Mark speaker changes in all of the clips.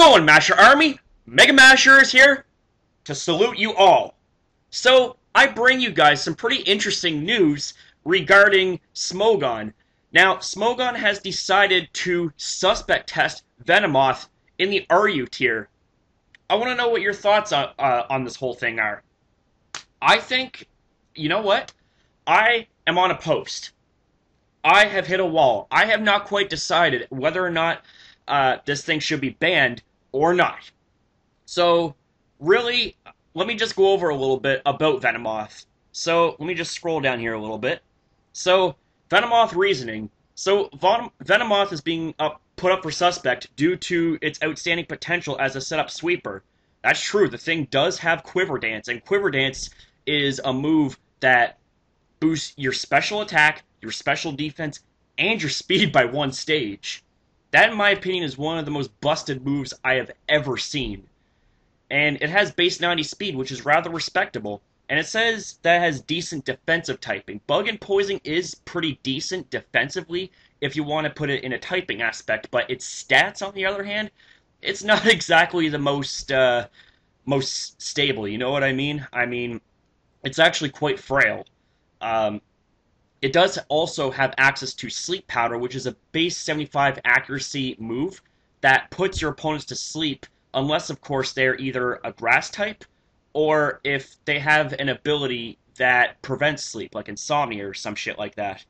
Speaker 1: going, Masher Army? Mega Masher is here to salute you all. So, I bring you guys some pretty interesting news regarding Smogon. Now, Smogon has decided to suspect test Venomoth in the RU tier. I want to know what your thoughts on this whole thing are. I think, you know what? I am on a post. I have hit a wall. I have not quite decided whether or not this thing should be banned or not. So, really, let me just go over a little bit about Venomoth. So, let me just scroll down here a little bit. So, Venomoth reasoning. So, Venomoth is being put up for suspect due to its outstanding potential as a setup sweeper. That's true, the thing does have Quiver Dance, and Quiver Dance is a move that boosts your special attack, your special defense, and your speed by one stage. That, in my opinion, is one of the most busted moves I have ever seen. And it has base 90 speed, which is rather respectable. And it says that it has decent defensive typing. Bug and Poison is pretty decent defensively if you want to put it in a typing aspect, but its stats, on the other hand, it's not exactly the most stable, you know what I mean? I mean, it's actually quite frail. It does also have access to Sleep Powder, which is a base 75 accuracy move that puts your opponents to sleep, unless, of course, they're either a grass type, or if they have an ability that prevents sleep, like insomnia or some shit like that.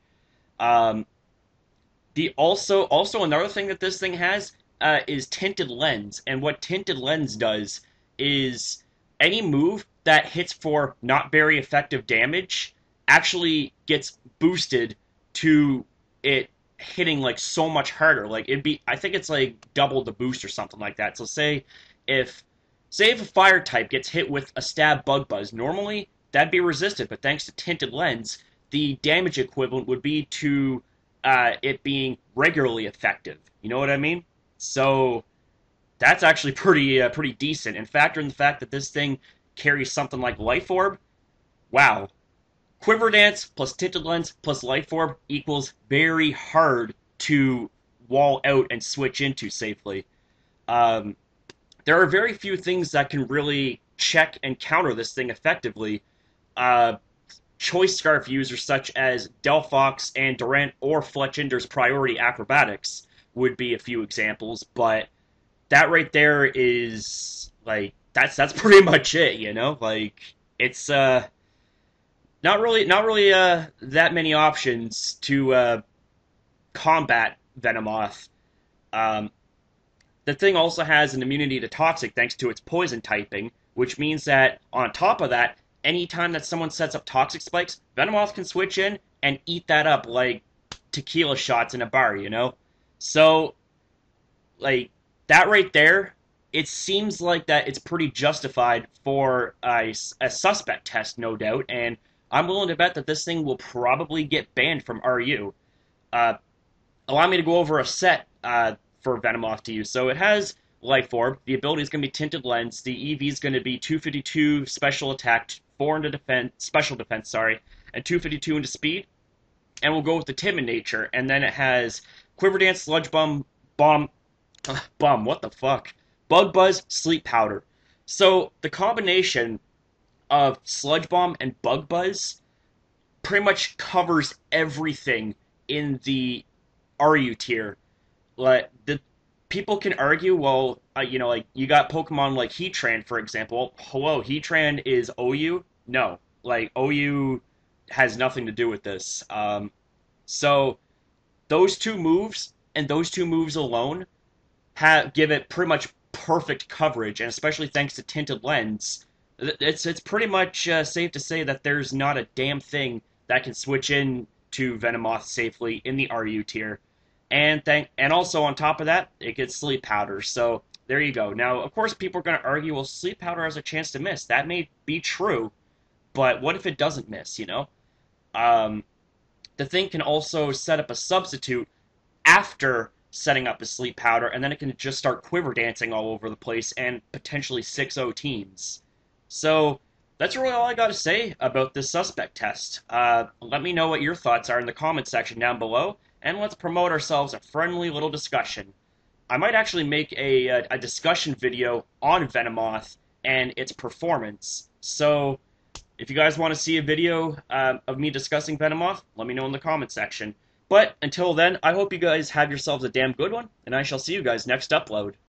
Speaker 1: Also another thing that this thing has is Tinted Lens, and what Tinted Lens does is any move that hits for not very effective damage actually gets boosted to it hitting like so much harder. Like I think it's like double the boost or something like that. So say if a fire type gets hit with a stab bug buzz, normally that'd be resisted, but thanks to Tinted Lens, the damage equivalent would be to it being regularly effective. You know what I mean? So that's actually pretty decent. And factor in the fact that this thing carries something like Life Orb, wow. Quiver Dance plus Tinted Lens plus Life Orb equals very hard to wall out and switch into safely. There are very few things that can really check and counter this thing effectively. Choice Scarf users such as Delphox and Durant or Fletchinder's Priority Acrobatics would be a few examples, but that right there is, like, that's pretty much it, you know? Like, it's, not really that many options to combat Venomoth. The thing also has an immunity to Toxic thanks to its poison typing, which means that on top of that, anytime that someone sets up Toxic spikes, Venomoth can switch in and eat that up like tequila shots in a bar, you know? So, like, that right there, it seems like that it's pretty justified for a suspect test, no doubt, and I'm willing to bet that this thing will probably get banned from RU. Allow me to go over a set for Venomoth to use. So it has Life Orb. The ability is going to be Tinted Lens. The EV is going to be 252 special attack, 4 into defense, special defense, sorry, and 252 into speed. And we'll go with the Timid nature. And then it has Quiver Dance, Sludge Bomb, what the fuck? Bug Buzz, Sleep Powder. So the combination of Sludge Bomb and Bug Buzz pretty much covers everything in the RU tier. Like, the people can argue, well, you know, like, you got Pokemon like Heatran, for example. Hello, Heatran is OU? No. Like, OU has nothing to do with this. So, those two moves, and those two moves alone, give it pretty much perfect coverage, and especially thanks to Tinted Lens, it's pretty much safe to say that there's not a damn thing that can switch in to Venomoth safely in the RU tier. And also on top of that, it gets Sleep Powder. So there you go. Now, of course, people are going to argue, well, Sleep Powder has a chance to miss. That may be true, but what if it doesn't miss, you know? The thing can also set up a substitute after setting up a Sleep Powder, and then it can just start Quiver Dancing all over the place and potentially 6-0 teams. So that's really all I got to say about this suspect test. Let me know what your thoughts are in the comment section down below, and let's promote ourselves a friendly little discussion. I might actually make a discussion video on Venomoth and its performance. So if you guys want to see a video of me discussing Venomoth, let me know in the comment section. But until then, I hope you guys have yourselves a damn good one, and I shall see you guys next upload.